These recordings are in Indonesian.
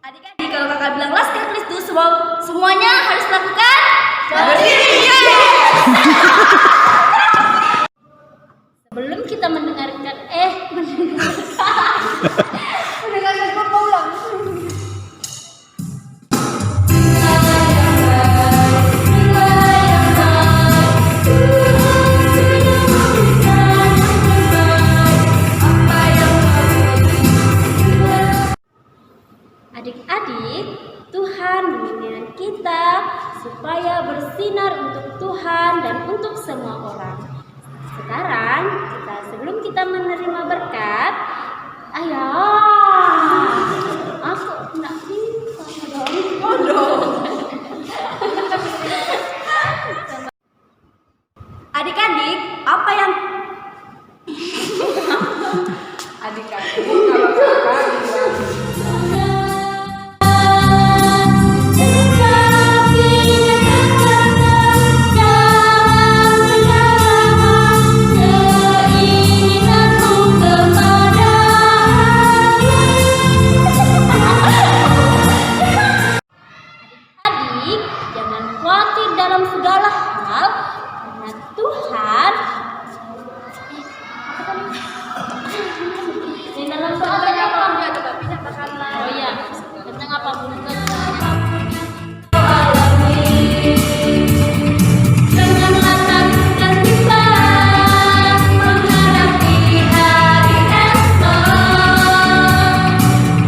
Adik-adik, kalau kakak bilang last kan please do, semuanya harus lakukan Berdiri. sebelum kita mendengarkan Mendengarkan gue ulang. Adik-adik, Tuhan menginginkan kita supaya bersinar untuk Tuhan dan untuk semua orang. Sekarang sebelum kita menerima berkat, ayo, aku nak Adik-adik, apa yang Adik-adik, kalau kakak bilang Adik, jangan khawatir dalam segala hal, karena Tuhan di dalam segala hal. Oh iya, tentang apapun itu. Janganlah takut dan bimbang menghadapi hari esok.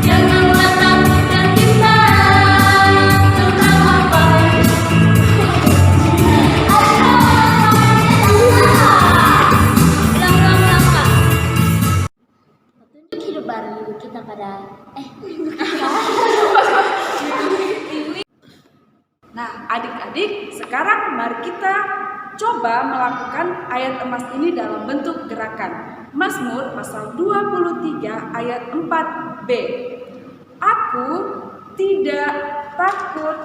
Janganlah takut dan bimbang tentang apa langkah-langkah petunjuk hidup baru minggu kita pada Nah, adik-adik, sekarang mari kita coba melakukan ayat emas ini dalam bentuk gerakan. Mazmur pasal 23 ayat 4b. Aku tidak takut